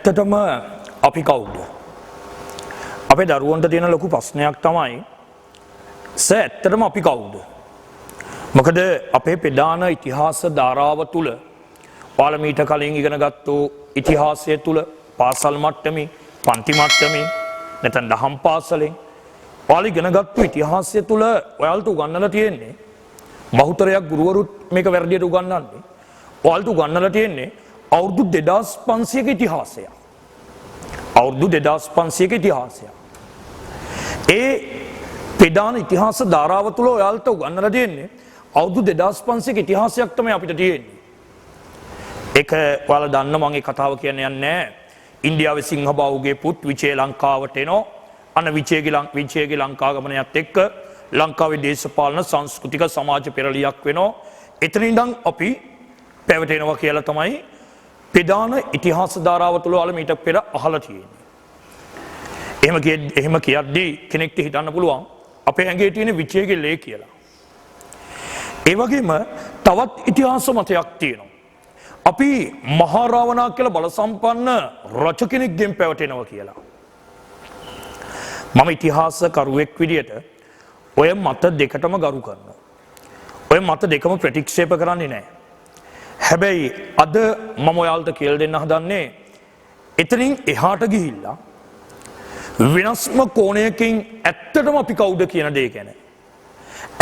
ඇත්තටම අපි කවුද? අපේ දරුවන්ට තියෙන ලොකු ප්‍රශ්නයක් තමයි ඇත්තටම අපි කවුද? මොකද අපේ ප්‍රධාන ඉතිහාස ධාරාව තුල ඔයාලා මීට කලින් ඉගෙනගත්තු ඉතිහාසය තුල පාසල් මට්ටමේ, පන්ති මට්ටමේ නැත්නම් දහම් පාසලෙන් ඔයාලා ඉගෙනගත්තු ඉතිහාසය තුල ඔයාලට උගන්වලා තියෙන්නේ බහුතරයක් ගුරුවරුත් මේක වැරදියට උගන්වන්නේ. ඔයාලට උගන්වලා තියෙන්නේ අවුරුදු 2500ක ඉතිහාසය. අවුරුදු 2500ක ඉතිහාසය. ඒ ප්‍රධාන ඉතිහාස ධාරාව තුල ඔයාලට උගන්වලා තියෙන්නේ අවුරුදු 2500ක ඉතිහාසයක් තමයි අපිට තියෙන්නේ. ඒක ඔයාලා දන්න මම ඒ කතාව කියන්න යන්නේ නැහැ. ඉන්දියාවේ සිංහබාහුගේ පුත් විජේ ලංකාවට එනවා. අන විජේගේ ලංකාගමනයත් එක්ක ලංකාවේ දේශපාලන සංස්කෘතික සමාජ පෙරලියක් වෙනවා. එතන ඉඳන් අපි පැවතෙනවා කියලා තමයි ප්‍රධාන ඉතිහාස ධාරාව තුල ඔයාලා මීට පෙර අහලා තියෙන්නේ. එහෙම කියද්දී කෙනෙක්ට හිතන්න පුළුවන් අපේ ඇඟේ තියෙන විජේගේ ලේ කියලා. ඒ වගේම තවත් ඉතිහාස මතයක් තියෙනවා. අපි මහා රාවණා කියලා බල සම්පන්න රජ කෙනෙක්ගෙන් පැවතෙනවා කියලා. මම ඉතිහාස කරුවෙක් විදියට ඔය මත දෙකටම ගරු කරනවා. ඔය මත දෙකම ප්‍රතික්ෂේප කරන්නේ නැහැ. හැබැයි අද මම ඔයාලට කියලා දෙන්න හදන්නේ එතනින් එහාට ගිහිල්ලා වෙනස්ම කෝණයකින් ඇත්තටම අපි කවුද කියන දේ ගැන.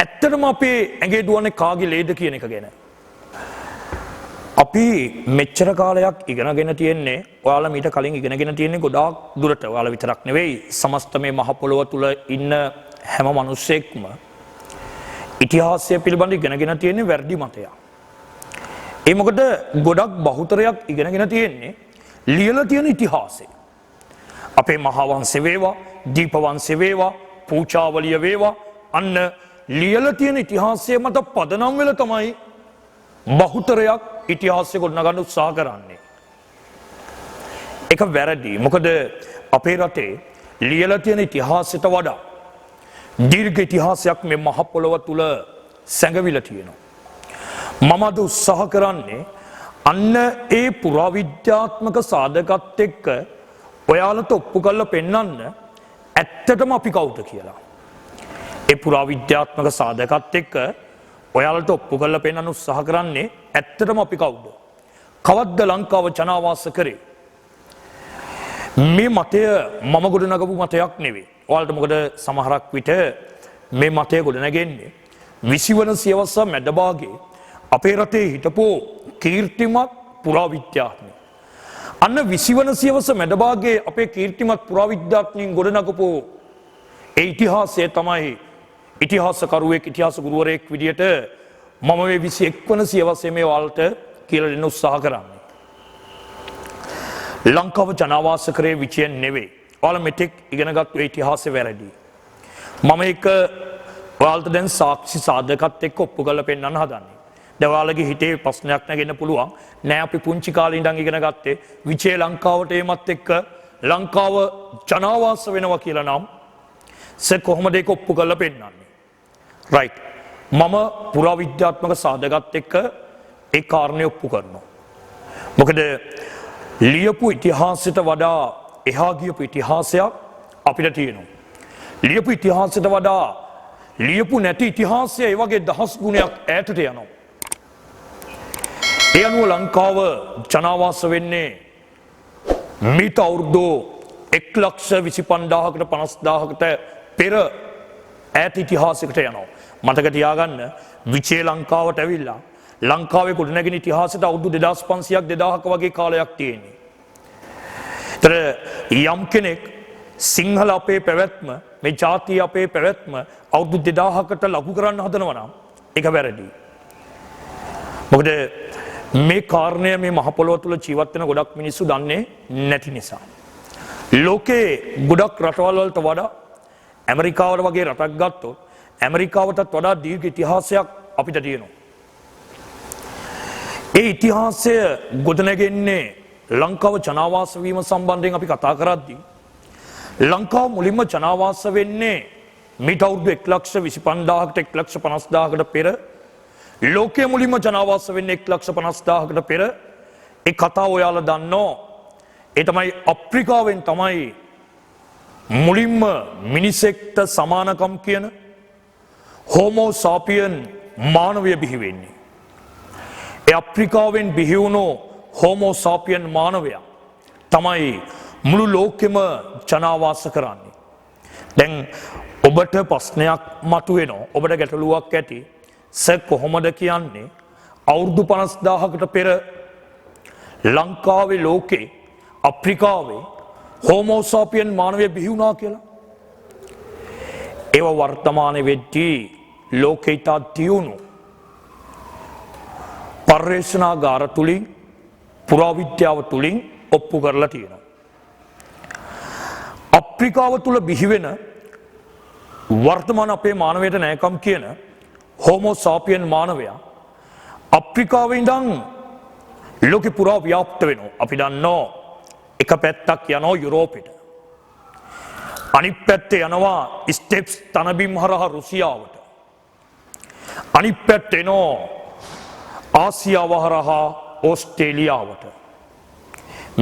ඇත්තටම අපේ ඇඟේ දුවන්නේ කාගේ ලේද කියන එක ගැන. අපි මෙච්චර කාලයක් ඉගෙනගෙන තියෙන්නේ ඔයාලා මීට කලින් ඉගෙනගෙන තියෙන්නේ ගොඩාක් දුරට ඔයාලා විතරක් නෙවෙයි සමස්ත මේ මහ පොළොව තුල ඉන්න හැම මිනිස්සෙක්ම ඉතිහාසය පිළිබඳ ඉගෙනගෙන තියෙන්නේ වැරදි මතයක්. ඒ මොකද ගොඩක් බහුතරයක් ඉගෙනගෙන තියෙන්නේ ලියලා තියෙන ඉතිහාසය. අපේ මහා වංශේ වේවා, දීප වංශේ වේවා, පූචාවලිය වේවා අන්න ලියලා තියෙන ඉතිහාසය මත පදනම් වෙලා තමයි බහුතරයක් ඉතිහාසය ගොඩනගන්න උත්සාහ කරන්නේ. ඒක වැරදි. මොකද අපේ රටේ ලියලා තියෙන ඉතිහාසයට වඩා දීර්ඝ ඉතිහාසයක් මේ මහ පොළොව තුල සැඟවිලා තියෙනවා. මම අද උත්සාහ කරන්නේ අන්න ඒ පුරාවිද්‍යාත්මක සාධකත් එක්ක ඔයාලට ඔප්පු කරලා පෙන්වන්න ඇත්තටම අපි කවුද කියලා. ඒ පුරාවිද්‍යාත්මක සාධකත් එක්ක ඔයාලට ඔප්පු කරලා පෙන්වන්න උත්සාහ කරන්නේ ඇත්තටම අපි කවුද? කවද්ද ලංකාව ජනාවාස කරේ? මේ මතය මම ගොඩනගපු මතයක් නෙවෙයි. ඔයාලට මොකද සමහරක් විට මේ මතය ගොඩනගන්නේ 20 වන සියවස මැද භාගයේ අපේ රටේ හිටපු කීර්තිමත් පුරාවිද්‍යාඥයෝ. අන්න 20 වන සියවස මැද භාගයේ අපේ කීර්තිමත් පුරාවිද්‍යාඥයින් ගොඩනගපු ඒ ඉතිහාසය තමයි ඉතිහාසකරුවෙක් ඉතිහාස ගුරුවරයෙක් විදියට මම මේ 21 වන සියවසේ මේ ඔයාලට කියලා දෙන්න උත්සාහ කරන්නේ. ලංකාව ජනාවාස කරේ විජයන් නෙවෙයි. ඔයාලා මෙතෙක් ඉගෙනගත්තු ඉතිහාසය වැරදි. මම ඒක ඔයාලට දැන් සාක්ෂි සාධකත් එක්ක ඔප්පු කරලා පෙන්නන්න හදන්නේ. දැන් ඔයාලගේ හිතේ ප්‍රශ්නයක් නැගෙන්න පුළුවන්. නෑ අපි පුංචි කාලේ ඉඳන් ඉගෙන ගත්තේ විජය ලංකාවට එමත් එක්ක ලංකාව ජනාවාස වෙනවා කියලා නම් කොහොමද ඒක ඔප්පු කරලා පෙන්නන්නේ? රයිට්. මම පුරාවිද්‍යාත්මක සාධකත් එක්ක ඒ කාරණේ ඔප්පු කරනවා. මොකද ලියපු ඉතිහාසයට වඩා එහා ගියපු ඉතිහාසයක් අපිට තියෙනවා. ලියපු ඉතිහාසයට වඩා ලියපු නැති ඉතිහාසය ඒ වගේ දහස් ගුණයක් ඈතට යනවා. ඒ අනුව ලංකාව ජනාවාස වෙන්නේ මීට අවුරුදු 1,25,000කට 50,000කට පෙර ඈත ඉතිහාසයකට යනවා. මතක තියාගන්න විජේ ලංකාවට ඇවිල්ලා ලංකාවේ ගොඩනැගෙන ඉතිහාසයට අවුරුදු 2500ක් 2000ක වගේ කාලයක් තියෙන්නේ. ඒතර යම් කෙනෙක් සිංහල අපේ පැවැත්ම මේ ජාතිය අපේ පැවැත්ම අවුරුදු 2000කට ලඝු කරන්න හදනවා නම් ඒක වැරදි. මොකද මේ කාරණය මේ මහ පොළොව තුල ජීවත් වෙන ගොඩක් මිනිස්සු දන්නේ නැති නිසා. ලෝකේ ගොඩක් රටවල් වලට වඩා ඇමරිකාවට වගේ රටක් ගත්තොත් ඇමරිකාවටත් වඩා දීර්ඝ ඉතිහාසයක් අපිට තියෙනවා. ඒ ඉතිහාසය ගොඩනැගෙන්නේ ලංකාව ජනාවාස වීම සම්බන්ධයෙන් අපි කතා කරද්දී ලංකාව මුලින්ම ජනාවාස වෙන්නේ මීට අවුරුදු 1,25,000කට 1,50,000කට පෙර. ලෝකයේ මුලින්ම ජනාවාස වෙන්නේ 1,50,000කට පෙර. ඒ කතාව ඔයාලා දන්නෝ ඒ තමයි අප්‍රිකාවෙන් තමයි මුලින්ම මිනිසෙක්ට සමානකම් කියන හෝමෝ සාපියන් මානවය බිහි වෙන්නේ. ඒ අප්‍රිකාවෙන් බිහි වුණු හෝමෝ සාපියන් මානවයා තමයි මුළු ලෝකෙම ජනාවාස කරන්නේ. දැන් ඔබට ප්‍රශ්නයක් මතුවෙනවා. ඔබට ගැටලුවක් ඇති. සර් කොහොමද කියන්නේ අවුරුදු 50000කට පෙර ලංකාවේ ලෝකේ අප්‍රිකාවේ හෝමෝ සාපියන් මානවය බිහි වුණා කියලා? ඒව වර්තමානයේ වෙද්දී ලෝකේ ඉතා දියුණු පර්යේෂණාගාර තුලින් පුරාවිද්‍යාව තුලින් ඔප්පු කරලා තියෙනවා. අප්‍රිකාව තුල බිහි වෙන වර්තමාන අපේ මානවයට නැකම් කියන හෝමෝ සාපියන් මානවයා අප්‍රිකාවේ ඉඳන් ලෝකෙ පුරා ව්‍යාප්ත වෙනවා. අපි දන්නවා එක පැත්තක් යනවා යුරෝපෙට. අනිත් පැත්තේ යනවා ස්ටෙප්ස් තනබිම් හරහා රුසියාවට. අනිත් පැත්තේ එනවා ආසියාව හරහා ඕස්ට්‍රේලියාවට.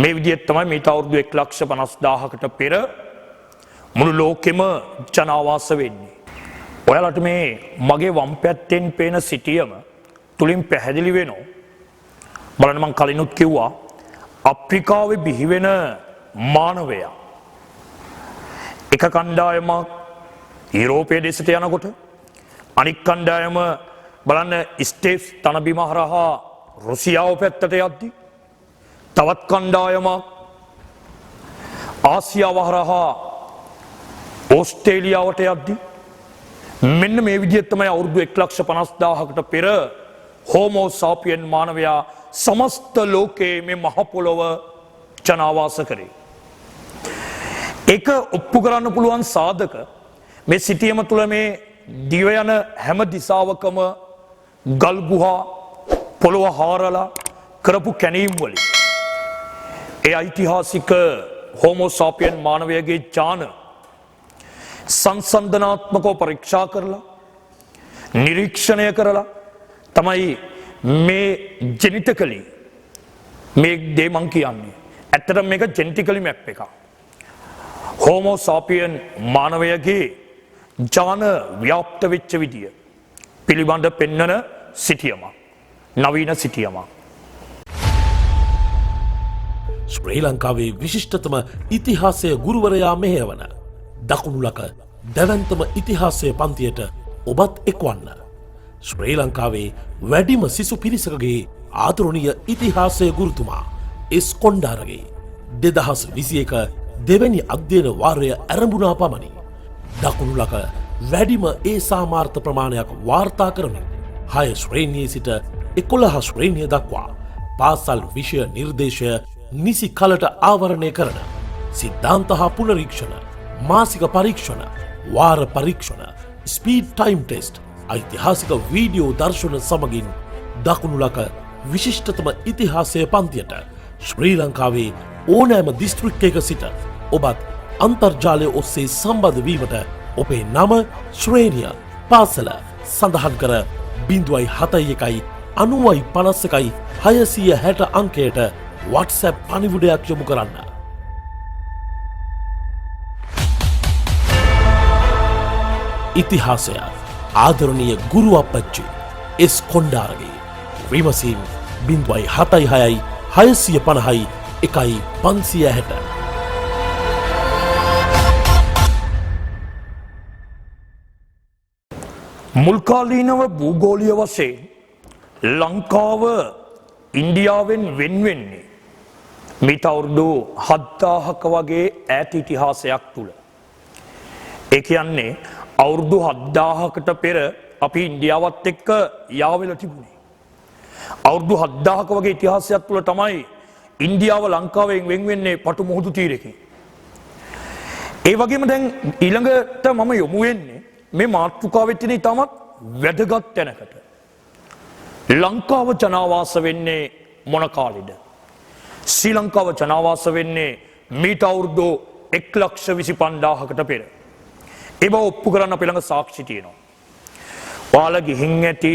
මේ විදිහට තමයි මේට අවුරුදු 1,50,000කට පෙර මුළු ලෝකෙම ජනාවාස වෙන්නේ. ඔයාලට මේ මගේ වම් පැත්තෙන් පේන සිටියම තුලින් පැහැදිලි වෙනවා. බලන්න මම කලිනුත් කිව්වා අප්‍රිකාවේ බිහි වෙන මානවයා එක කණ්ඩායමක් යුරෝපයේ දෙසට යනකොට අනික් කණ්ඩායම බලන්න ස්ටේට්ස් තනබිම හරහා රුසියාව පැත්තට යද්දි තවත් කණ්ඩායමක් ආසියාව හරහා ඕස්ට්‍රේලියාවට යද්දි මෙන්න මේ විදිහට තමයි අවුරුදු 1,50,000කට පෙර හෝමෝ සාපියන් මානවයා සමස්ත ලෝකයේ මේ මහ පොළොව ජනාවාස කරේ. ඒක ඔප්පු කරන්න පුළුවන් සාධක මේ සිටියම තුළ මේ දිව යන හැම දිසාවකම ගල් ගුහා පොළොව හාරලා කරපු කැණීම් වලින් ඒ ඓතිහාසික හෝමෝ සාපියන් මානවයාගේ ඥාන සංසන්දනාත්මකව පරීක්ෂා කරලා නිරීක්ෂණය කරලා තමයි මේ ජෙනිටිකලි මේ දේ මං කියන්නේ. ඇත්තටම මේක ජෙනෙටිකලි මැප් එකක්. හෝමෝ සාපියන් මානවයාගේ ඥාන ව්‍යාප්ත වෙච්ච විදිය පිළිබඳ පෙන්වන සිටියමක්. නවීන සිටියමක්. ශ්‍රී ලංකාවේ විශිෂ්ටතම ඉතිහාසය ගුරුවරයා මෙහෙයවන දකුණුලක දැවැන්තම ඉතිහාසය පන්තියට ඔබත් එක්වන්න. ශ්‍රී ලංකාවේ වැඩිම සිසු පිරිසකගේ ආදරණීය ඉතිහාසය ගුරුතුමා එස් කොණ්ඩාරගේ 2021 දෙවැනි අධ්‍යයන වාරය ආරම්භුණා පමණි. දකුණුලක වැඩිම ඒ සාමාර්ථ ප්‍රමාණයක් වාර්තා කරමින් 6 ශ්‍රේණියේ සිට 11 ශ්‍රේණිය දක්වා පාසල් විෂය නිර්දේශය නිසි කලට ආවරණය කරන සිද්ධාන්ත හා පුනරීක්ෂණ මාසික පරීක්ෂණ වාර පරීක්ෂණ ස්පීඩ් ටයිම් ටෙස්ට් ඓතිහාසික වීඩියෝ දර්ශන සමගින් දකුණුලක විශිෂ්ටතම ඉතිහාසය පන්තියට ශ්‍රී ලංකාවේ ඕනෑම දිස්ත්‍රික්කයක සිට ඔබත් අන්තර්ජාලය ඔස්සේ සම්බන්ධ වීමට ඔබේ නම ශ්‍රේණිය පාසල සඳහන් කර 071 9051 660 අංකයට WhatsApp පණිවුඩයක් යොමු කරන්න. ඉතිහාසය ආදරණීය ගුරු අපච්චි එස් කොණ්ඩාරගේ විමසීම් 076 650 1560. මුල්කාලීනව භූගෝලීය වශයෙන් ලංකාව ඉන්දියාවෙන් වෙන්වෙන්නේ මීට අවුරුදු 7000ක වගේ ඈත ඉතිහාසයක් තුල. ඒ කියන්නේ අවුරුදු 7000කට පෙර අපි ඉන්දියාවත් එක්ක යාවෙලා තිබුණේ. අවුරුදු 7000ක වගේ ඉතිහාසයක් තුල තමයි ඉන්දියාව ලංකාවෙන් වෙන් වෙන්නේ පටු මුහුදු තීරයකින්. ඒ වගේම දැන් ඊළඟට මම යොමු වෙන්නේ මේ මාතෘකාවෙත් තියෙන ඉතාමත් වැදගත් තැනකට. ලංකාව ජනාවාස වෙන්නේ මොන කාලෙද? ශ්‍රී ලංකාව ජනාවාස වෙන්නේ මීට අවුරුදු 1,25,000කට පෙර. ඒ බව ඔප්පු කරන්න අපේ ළඟ සාක්ෂි තියෙනවා. ඔයාලා ගිහින් ඇති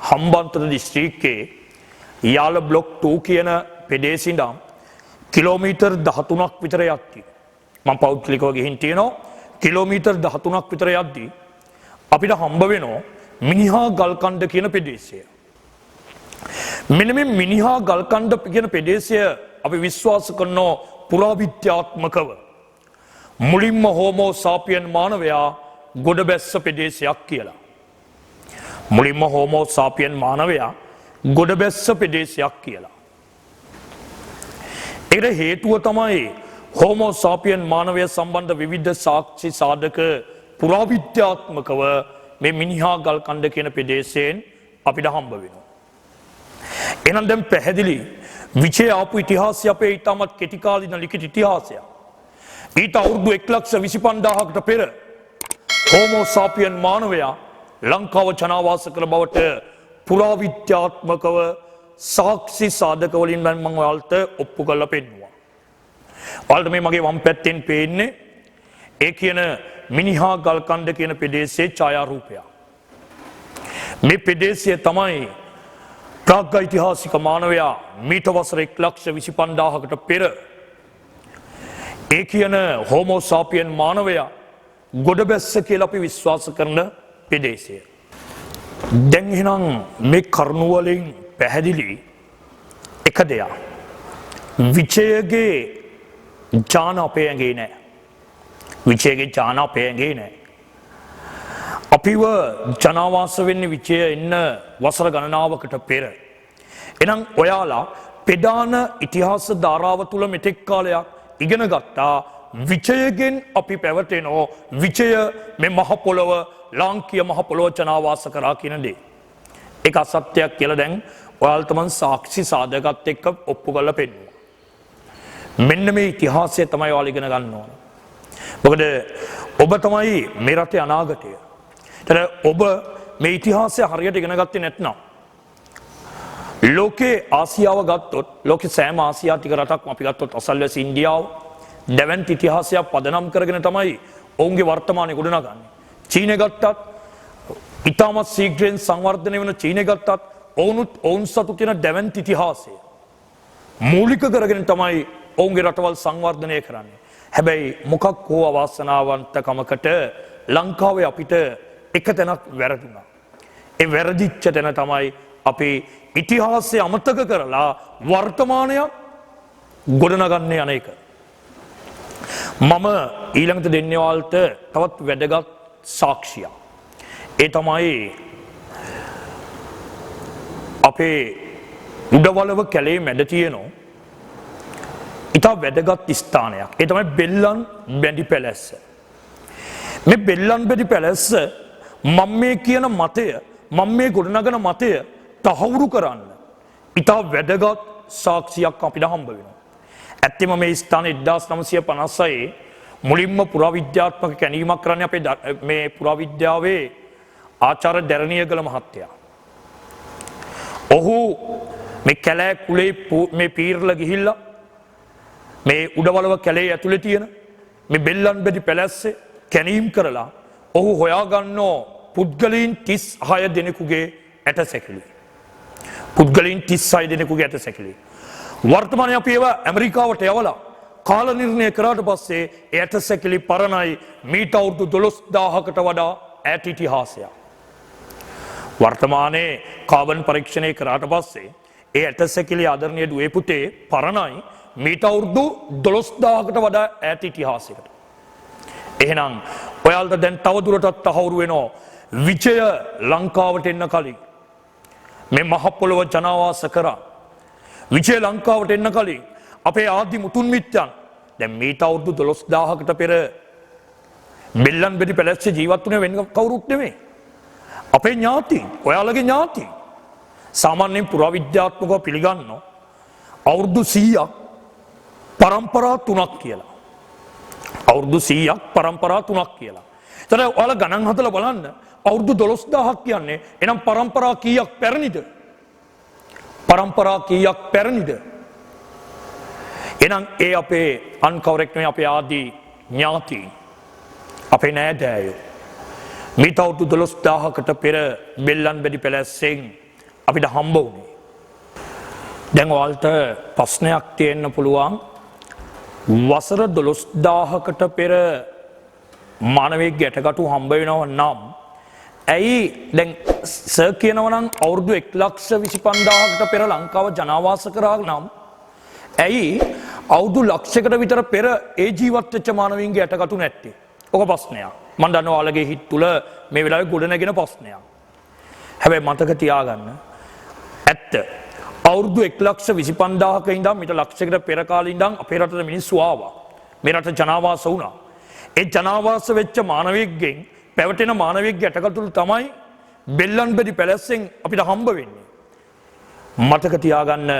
හම්බන්තොට දිස්ත්‍රික්කයේ යාල බ්ලොක් 2 කියන ප්‍රදේශේ ඉඳන් කිලෝමීටර් 13ක් විතර යද්දී මම පෞද්ගලිකව ගිහින් තියෙනවා කිලෝමීටර් 13ක් විතර යද්දී අපිට හම්බ වෙනවා මිනිහා ගල්කණ්ඩ කියන ප්‍රදේශය. මෙන්න මේ මිනිහා ගල්කණ්ඩ කියන ප්‍රදේශය අපි විශ්වාස කරනවා පුරාවිද්‍යාත්මකව මුලින්ම හෝමෝ සාපියන් මානවයා ගොඩබැස්ස ප්‍රදේශයක් කියලා. මුලින්ම හෝමෝ සාපියන් මානවයා ගොඩබැස්ස ප්‍රදේශයක් කියලා. ඒකට හේතුව තමයි හෝමෝ සාපියන් මානවය සම්බන්ධ විවිධ සාක්ෂි සාධක පුරාවිද්‍යාත්මකව මේ මිනිහා ගල්කණ්ඩ කියන ප්‍රදේශයෙන් අපිට හම්බ වෙනවා. එහෙනම් දැන් පැහැදිලි විචේ ආපු ඉතිහාසය අපේ ඊටමත් කෙටි කාලින ලිඛිත ඉතිහාසය. ඊට අවුරුදු 1,25,000කට පෙර හෝමෝ සාපියන් මානවයා ලංකාව ජනාවාස කළ බවට පුරාවිද්‍යාත්මකව සාක්ෂි සාධක වලින් මම ඔයාලට ඔප්පු කරලා පෙන්නුවා. ඔයාලට මේ මගේ වම් පැත්තෙන් පේන්නේ ඒ කියන මිනිහා ගල්කණ්ඩ කියන ප්‍රදේශයේ ඡායාරූපය. මේ ප්‍රදේශය තමයි ප්‍රාග්ඓතිහාසික මානවයා මීට වසර 1,25,000කට පෙර ඒ කියන හෝමෝ සාපියන් මානවයා ගොඩබැස්ස කියලා අපි විශ්වාස කරන ප්‍රදේශය. දැන් එහෙනම් මේ කරුණු වලින් පැහැදිලි එක දෙයක්. විචයගේ ඥාන අපේ ඇඟේ නැහැ. විචයගේ ඥාන අපේ ඇඟේ නැහැ. අපිව ජනාවාස වෙන්නේ විචය ඉන්න වසර ගණනාවකට පෙර. එහෙනම් ඔයාලා පෙදාන ඉතිහාස ධාරාව තුල මෙතෙක් කාලයක් ඉගෙන ගත්තා විචයගෙන් අපි පැවතෙනෝ විචය මේ මහ පොළව ලාංකීය මහ පොළව ජනාවාස කරා කියන දේ. ඒක අසත්‍යයක් කියලා දැන් ඔයාලට මම සාක්ෂි සාධකත් එක්ක ඔප්පු කරලා පෙන්නුවා. මෙන්න මේ ඉතිහාසය තමයි ඔයාලා ඉගෙන ගන්න ඕන. මොකද ඔබ තමයි මේ රටේ අනාගතය. ඒතර ඔබ මේ ඉතිහාසය හරියට ඉගෙන ගත්තේ නැත්නම් ලෝකේ ආසියාව ගත්තොත් ලෝකේ සෑම ආසියාතික රටක්ම අපි ගත්තොත් අසල්වැසි ඉන්දියාව දැවැන්ත ඉතිහාසයක් පදනම් කරගෙන තමයි ඔවුන්ගේ වර්තමානය ගොඩනගන්නේ. චීනය ගත්තත් ඉතාමත් ශීඝ්‍රයෙන් සංවර්ධනය වෙන චීනය ගත්තත් ඔවුන් සතු තියෙන දැවැන්ත ඉතිහාසය මූලික කරගෙන තමයි ඔවුන්ගේ රටවල් සංවර්ධනය කරන්නේ. හැබැයි මොකක් හෝ අවාසනාවන්තකමකට ලංකාවේ අපිට එක තැනක් වැරදුනා. ඒ වැරදිච්ච තැන තමයි අපි ඉතිහාසය අමතක කරලා වර්තමානයක් ගොඩනගන්නේ යන එක. මම ඊළඟට දෙන්නේ ඔයාලට තවත් වැදගත් සාක්ෂියක්. ඒ තමයි අපේ උඩවලව කැලේ මැද තියෙනවා ඉතා වැදගත් ස්ථානයක්. ඒ තමයි බෙල්ලන් බැඳි පැලැස්ස. මේ බෙල්ලන් බැඳි පැලැස්ස මම මේ කියන මතය මම මේ ගොඩනගන මතය තහවුරු කරන්න ඉතා වැදගත් සාක්ෂියක් අපිට හම්බ වෙනවා. ඇත්තම මේ ස්ථාන 1956 මුලින්ම පුරාවිද්‍යාත්මක කැණීමක් කරන්නේ අපේ මේ පුරාවිද්‍යාවේ ආචාර්ය දැරණියගල මහත්තයා. ඔහු මේ කැලෑ කුලේ මේ පීරලා ගිහිල්ලා මේ උඩවලව කැලේ ඇතුලේ තියෙන මේ බෙල්ලන් බැඳි පැලැස්සේ කැණීම් කරලා ඔහු හොයාගන්නෝ පුද්ගලයන් 36 දෙනෙකුගේ ඇටසැකිලි. පුද්ගලයන් 36 දෙනෙකුගේ ඇටසැකිලි. වර්තමානයේ අපි ඒවා ඇමරිකාවට යවලා කාල නිර්ණය කරාට පස්සේ ඒ ඇටසැකිලි පරණයි මීට අවුරුදු 12000කට වඩා ඈත ඉතිහාසයක්. වර්තමානයේ කාබන් පරීක්ෂණය කරාට පස්සේ ඒ ඇටසැකිලි ආදරණීය දුවේ පුතේ පරණයි මීට අවුරුදු 12000කට වඩා ඈත ඉතිහාසයකට. එහෙනම් ඔයාලට දැන් තවදුරටත් තහවුරු වෙනවා විජය ලංකාවට එන්න කලින් මේ මහ පොළොව ජනාවාස කරා. විජය ලංකාවට එන්න කලින් අපේ ආදි මුතුන් මිත්තන් දැන් මීට අවුරුදු 12000කට පෙර බෙල්ලන් බෙඩි පැලැස්සේ ජීවත් වුණේ වෙන කවුරුත් නෙමෙයි. අපේ ඥාති, ඔයාලගේ ඥාති. සාමාන්‍යයෙන් පුරාවිද්‍යාත්මකව පිළිගන්නවා අවුරුදු 100ක් පරම්පරා 3ක් කියලා. අවුරුදු 100ක් පරම්පරා 3ක් කියලා. එතන ඔයාලා ගණන් හදලා බලන්න අවුරුදු 12000ක් කියන්නේ එනම් පරම්පරා කීයක් පැරණිද? පරම්පරා කීයක් පැරණිද? එහෙනම් ඒ අපේ අන්කවරෙක්ට් මේ අපේ ආදී ඥාති අපේ නෑදෑයෝ මීට අවුරුදු 12000කට පෙර බෙල්ලන් බැඳි පැලැස්සෙන් අපිට හම්බ වුණේ. දැන් ඔයාලට ප්‍රශ්නයක් තියෙන්න පුළුවන් වසර 12000කට පෙර මානවයෙක් ගැටගටු හම්බ වෙනව නම් ඇයි දැන් සර් කියනවා නම් අවුරුදු 1,25,000කට පෙර ලංකාව ජනාවාස කරා නම් ඇයි අවුරුදු ලක්ෂයකට විතර පෙර ඒ ජීවත් වෙච්ච මානවයින්ගේ ගැටගටු නැත්තේ? ඔක ප්‍රශ්නයක්. මම දන්නවා ඔයාලගේ හිත තුල මේ වෙලාවේ ගොඩ නැගෙන ප්‍රශ්නයක්. හැබැයි මතක තියාගන්න ඇත්ත අවුරුදු 1,25,000ක ඉඳන් මිට ලක්ෂයකට පෙර කාලේ ඉඳන් අපේ රටට මිනිස්සු ආවා. මේ රට ජනාවාස වුණා. ඒ ජනාවාස වෙච්ච මානවයෙක්ගෙන් පැවටෙන මානවයෙක් ගැටකටුළු තමයි බෙල්ලන්බෙඩි පැලැස්සෙන් අපිට හම්බ වෙන්නේ. මතක තියාගන්න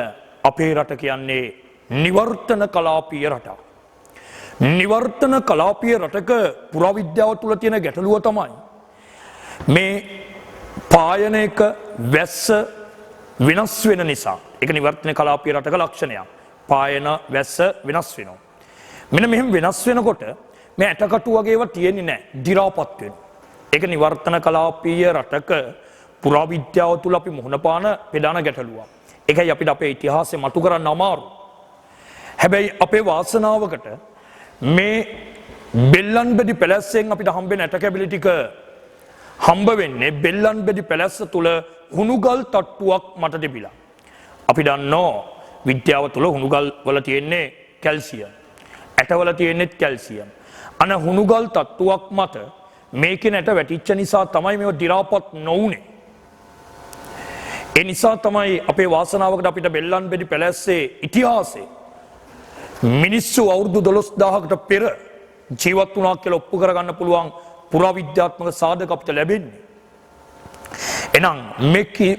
අපේ රට කියන්නේ නිවර්තන කලාපීය රටක්. නිවර්තන කලාපීය රටක පුරාවිද්‍යාව තුළ තියෙන ගැටලුව තමයි මේ පායන එක වැස්ස වෙනස් වෙන නිසා. ඒක නිවර්තන කලාපීය රටක ලක්ෂණයක්. පායන වැස්ස වෙනස් වෙනවා. මෙන්න මෙහෙම වෙනස් වෙනකොට මේ ඇටකටු වගේ ඒවා තියෙන්නේ නැහැ. දි รา පත් වෙනවා. ඒක නිවර්තන කලාපීය රටක පුරාවිද්‍යාව තුළ අපි මුහුණ පාන ප්‍රධාන ගැටලුවක්. ඒකයි අපිට අපේ ඉතිහාසය මතු කරන්න අමාරු. හැබැයි අපේ වාසනාවකට මේ බෙල්ලන්බෙඩි පැලැස්සෙන් අපිට හම්බෙන ඇට කැබිලි ටික හම්බ වෙන්නේ බෙල්ලන්බෙඩි පැලැස්ස තුළ හුණුගල් තට්ටුවක් මත තිබිලා. අපි දන්නවා විද්‍යාව තුළ හුණුගල් වල තියෙන්නේ කැල්සියම්. ඇටවල තියෙන්නේ කැල්සියම්. අන හුණුගල් තට්ටුවක් මත මේකේ නැට වැටිච්ච නිසා තමයි මේව දි รา පත් නොවුනේ. ඒ නිසා තමයි අපේ වාසනාවකට අපිට බෙල්ලන්බෙඩි පැලැස්සේ ඉතිහාසයේ මිනිස්සු අවුරුදු 12000කට පෙර ජීවත් වුණා කියලා ඔප්පු කරගන්න පුළුවන් පුරාවිද්‍යාත්මක සාධක අපිට ලැබෙන්නේ. එහෙනම්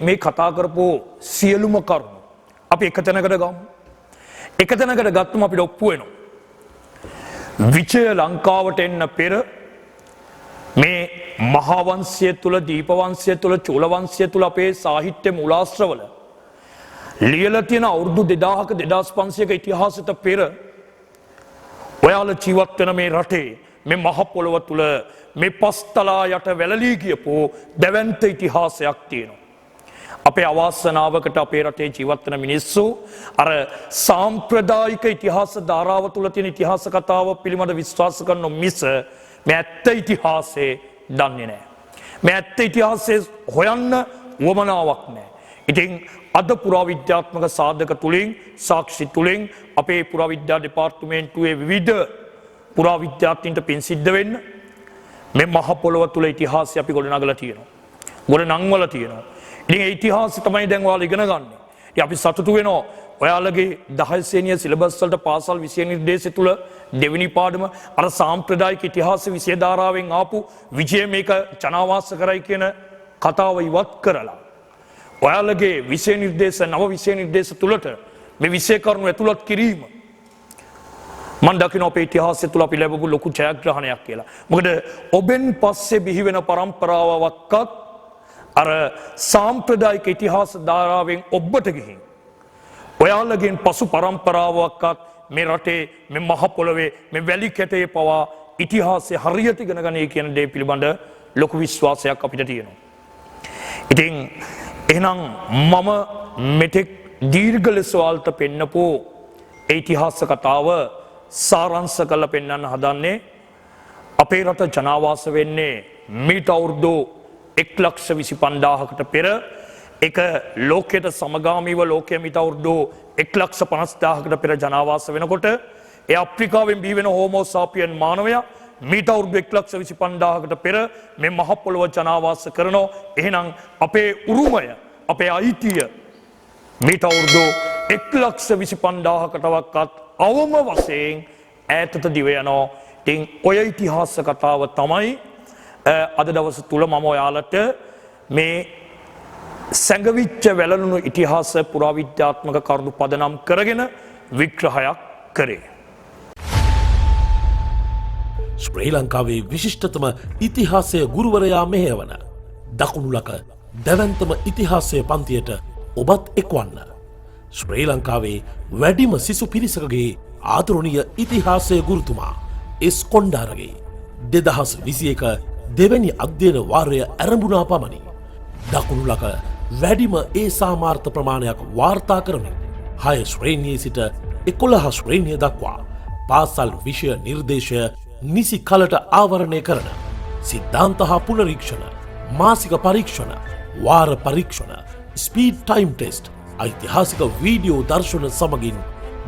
මේ කතා කරපු සියලුම කරුණු අපි එක තැනකට ගමු. එක තැනකට ගත්තම අපිට ඔප්පු වෙනවා. විජය ලංකාවට එන්න පෙර මේ මහා වංශය තුල දීප වංශය තුල චෝල වංශය තුල අපේ සාහිත්‍ය මූලාශ්‍රවල ලියලා තියෙන අවුරුදු 2000ක 2500ක ඉතිහාසයට පෙර ඔයාලා ජීවත් වෙන මේ රටේ මේ මහ පොළොව තුල මේ පස්තලා යට වැළලී ගියපු දැවැන්ත ඉතිහාසයක් තියෙනවා. අපේ අවාසනාවකට අපේ රටේ ජීවත් වෙන මිනිස්සු අර සාම්ප්‍රදායික ඉතිහාස ධාරාව තුල තියෙන ඉතිහාස කතාව පිළිබඳ විශ්වාස කරන මිස මේ ඇත්ත ඉතිහාසය දන්නේ නැහැ. මේ ඇත්ත ඉතිහාසය හොයන්න වමනාවක් නැහැ. ඉතින් අද පුරාවිද්‍යාත්මක සාධක තුලින් සාක්ෂි තුලින් අපේ පුරාවිද්‍යා දෙපාර්තමේන්තුවේ විවිධ පුරාවිද්‍යාඥයින්ට පින් සිද්ධ වෙන්න මේ මහ පොළොව තුල ඉතිහාසය අපි ගොඩනගලා තියෙනවා. ගොඩනංවලා තියෙනවා. ඉතින් ඒ ඉතිහාසය තමයි දැන් ඔයාලා ඉගෙන ගන්න. ඉතින් අපි සතුටු වෙනවා ඔයාලගේ 10 ශ්‍රේණිය සිලබස් වලට පාසල් විෂය නිර්දේශය තුල දෙවෙනි පාඩම අර සාම්ප්‍රදායික ඉතිහාස විෂය ධාරාවෙන් ආපු විජය මේක ජනාවාස කරයි කියන කතාව ඉවත් කරලා ඔයාලගේ විෂය නිර්දේශ නව විෂය නිර්දේශ තුලට මේ විෂය කරුණු ඇතුළත් කිරීම මම දකින්න අපේ ඉතිහාසය තුල අපි ලැබපු ලොකු ජයග්‍රහණයක් කියලා. මොකද ඔබෙන් පස්සේ බිහි වෙන પરම්පරාවක්වත් අර සාම්ප්‍රදායික ඉතිහාස ධාරාවෙන් ඔබට ගිහින් ඔයාලගෙන් පසු પરම්පරාවක්වත් මේ රටේ මේ මහ පොළවේ මේ වැලි කැටේ පවා ඉතිහාසය හරියට ඉගෙන ගන්නේ කියන දේ පිළිබඳ ලොකු විශ්වාසයක් අපිට තියෙනවා. ඉතින් එහෙනම් මම මෙතෙක් දීර්ඝ ලෙස ඔයාලට පෙන්නපු ඒ ඉතිහාස කතාව සාරාංශ කරලා පෙන්වන්න හදන්නේ අපේ රට ජනාවාස වෙන්නේ මීට අවුරුදු 1,25,000කට පෙර එක ලෝකයට සමගාමීව ලෝකයේ මිට අවුරුදු 1,50,000කට පෙර ජනාවාස වෙනකොට ඒ අප්‍රිකාවෙන් බිහි වෙන හෝමෝ සාපියන් මානවයා මීට අවුරුදු 1,25,000කට පෙර මේ මහ පොළොව ජනාවාස කරනවා. එහෙනම් අපේ උරුමය අපේ අයිතිය මීට අවුරුදු 1,25,000කටවත් අවම වශයෙන් ඈතට දිව යනවා. ඉතින් ඔය ඉතිහාස කතාව තමයි අද දවස තුල මම ඔයාලට මේ සැඟවිච්ච වැළලුණු ඉතිහාස පුරාවිද්‍යාත්මක කරුණු පදනම් කරගෙන විග්‍රහයක් කරේ. ශ්‍රී ලංකාවේ විශිෂ්ටතම ඉතිහාසය ගුරුවරයා මෙහෙයවන දකුණුලක දැවැන්තම ඉතිහාසය පන්තියට ඔබත් එක්වන්න. ශ්‍රී ලංකාවේ වැඩිම සිසු පිරිසකගේ ආදරණීය ඉතිහාසය ගුරුතුමා එස් කොණ්ඩාරගේ 2021 දෙවැනි අධ්‍යයන වාරය ඇරඹුණා පමණි. දකුණුලක වැඩිම ඒ සාමාර්ථ ප්‍රමාණයක් වාර්තා කරමින් 6 ශ්‍රේණියේ සිට 11 ශ්‍රේණිය දක්වා පාසල් විෂය නිර්දේශය නිසි කලට ආවරණය කරන සිද්ධාන්ත හා පුනරීක්ෂණ මාසික පරීක්ෂණ වාර පරීක්ෂණ ස්පීඩ් ටයිම් ටෙස්ට් ඓතිහාසික වීඩියෝ දර්ශන සමගින්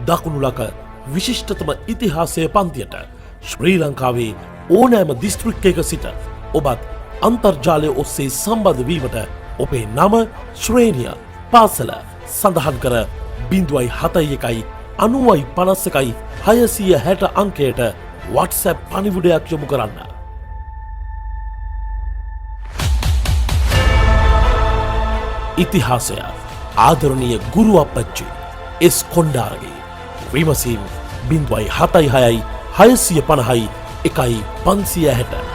දකුණුලක විශිෂ්ටතම ඉතිහාසය පන්තියට ශ්‍රී ලංකාවේ ඕනෑම දිස්ත්‍රික්කයක සිට ඔබත් අන්තර්ජාලය ඔස්සේ සම්බන්ධ වීමට ඔබේ නම ශ්‍රේණිය පාසල සඳහන් කර 0.71 අංකයට WhatsApp පණිවුඩයක් යොමු කරන්න. ඉතිහාසය ආදරණීය ගුරු අපච්චි එස් කොණ්ඩාරගේ විමසීම් 0.76 650 1 560